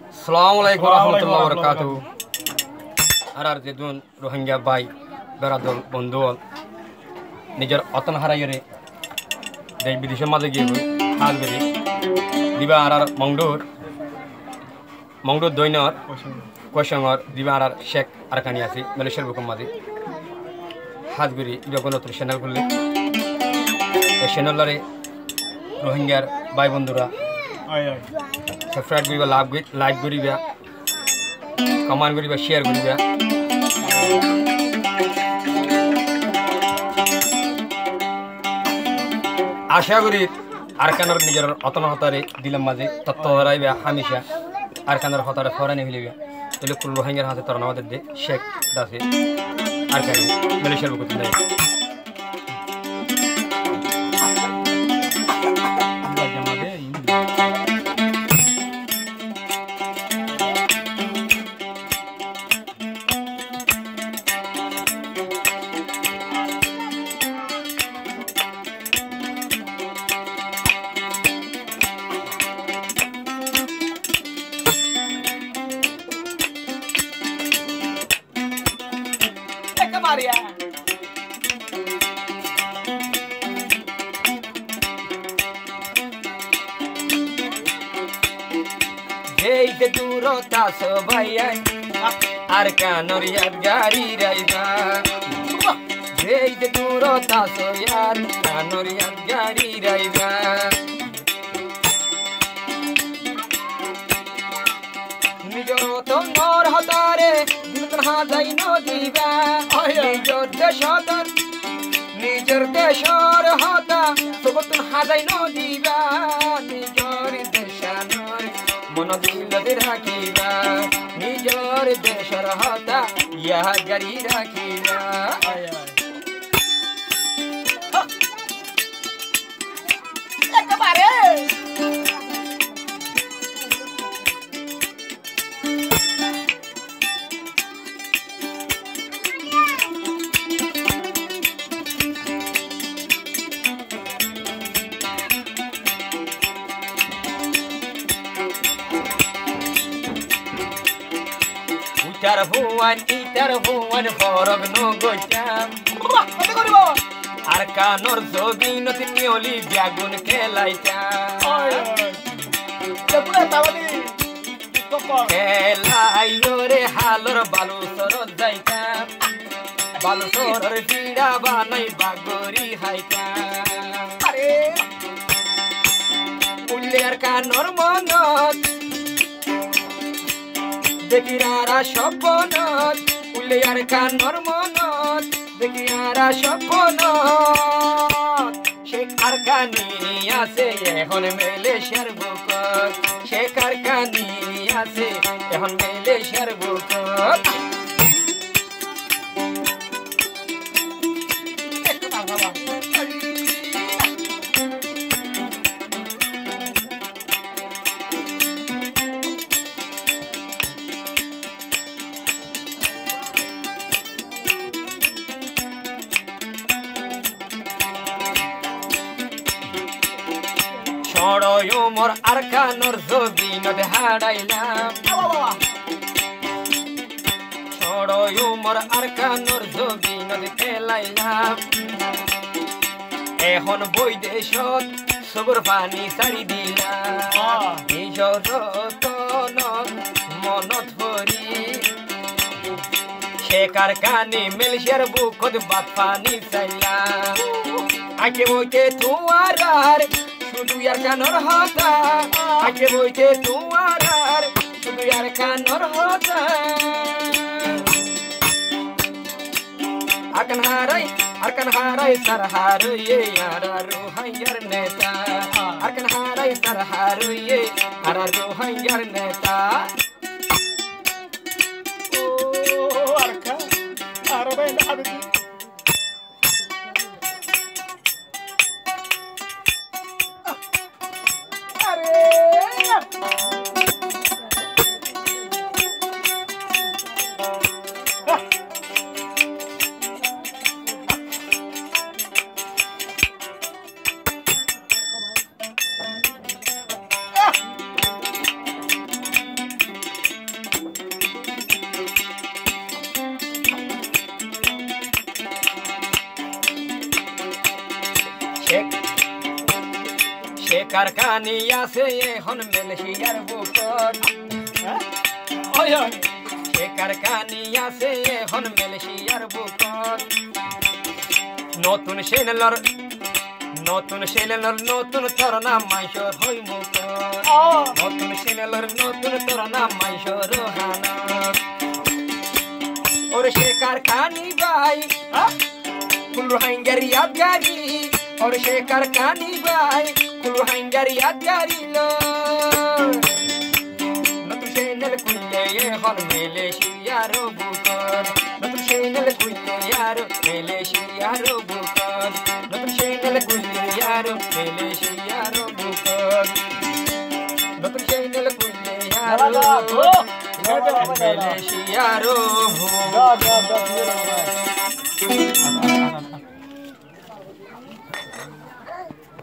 Assalamualaikum warahmatullahi wabarakatuh. Arar jedun Rohingya bai beradol bondol nijar otan harayore dei bideshe maje giye hal beri diba arar mongdor doinor koshangor diba arar sheikh arkani asi malaysiar bukum maje হাত গরি যখন নতুন channel খুললে এই চ্যানেলরে রোহিঙ্গার ভাই বন্ধুরা subscribe করিবা like করিবা কমেন্ট করিবা শেয়ার করিবা আশা করি আরকানর নিজের অতন হতারে দিলাম মাঝে তত্ত্ব ধরাইবা হামেশা আরকানর হতারে ফরানি হইলিবা তাহলে ফুল রোহিঙ্গার হাতে তরণ আমাদের দে শেখ দাসে Arkani, Malaysia buku tundai. Maria. Hey, the duro taso bhaiya, arkanor yadgari raiba. Hey, the duro taso yar, arkanor yadgari raiba. Nijoro to nor hotare. হাজাই নদীবা নিজের দেশর হতা সবতুন হাজাই নদীবা নিজর দেশানর মন দিলতে রাখিবা নিজর দেশর হতা ইয়া জারি রাখিবা একেবারে Itar huan forog no gocham Arkanor zobinot mioli biagun kelaitam Kelaiyore halor balusor jaitam Balusor pida banai bagori haitam Ulle Arkanor monot Dekirara shopponot, ulle arkanor monot. Dekirara shopponot. Sheikh Arkani ase ehon Malaysiar bukot. Sheikh Arkani ase ehon Malaysiar bukot. Choroyo mor arkanor zobinot hadailam Choroyo mor arkanor zobinot kelailam Ehon boy deshot sobor pani sari dilam Nijor tonot monot hori Sheikh Arkani Malaysiar bukot bat pani sailam Ake boite tuarar Sudu yarkanor hota, ake boite tuarar. Sudu yarkanor hota. Arkan harai sarharu ye araru hayar neta. Arkan harai sarharu ye araru hayar neta. Oh, arkan, arabai na abdi. কারখানি আছে এখন মালয়েশিয়ার বুকত ওই ওই সে কারখানি আছে এখন মালয়েশিয়ার বুকত নতুন চ্যানেলর নতুন তরনা মাইশর হই মুখ ও নতুন চ্যানেলর নতুন তরনা মাইশর হানা ওরে সে কারখানি ভাই কুল রোহিঙ্গার ইয়াদগারি ওরে সে কারখানি ভাই কুল রোহিঙ্গার ইয়াদগারি লো নতুন চ্যানেল খুললে এখন মালয়েশিয়ার বুকত নতুন চ্যানেল খুললে আর মালয়েশিয়ার বুকত নতুন চ্যানেল খুললে আর মালয়েশিয়ার বুকত নতুন চ্যানেল খুললে আর দাদা ও দাদা মালয়েশিয়ার দাদা দাদা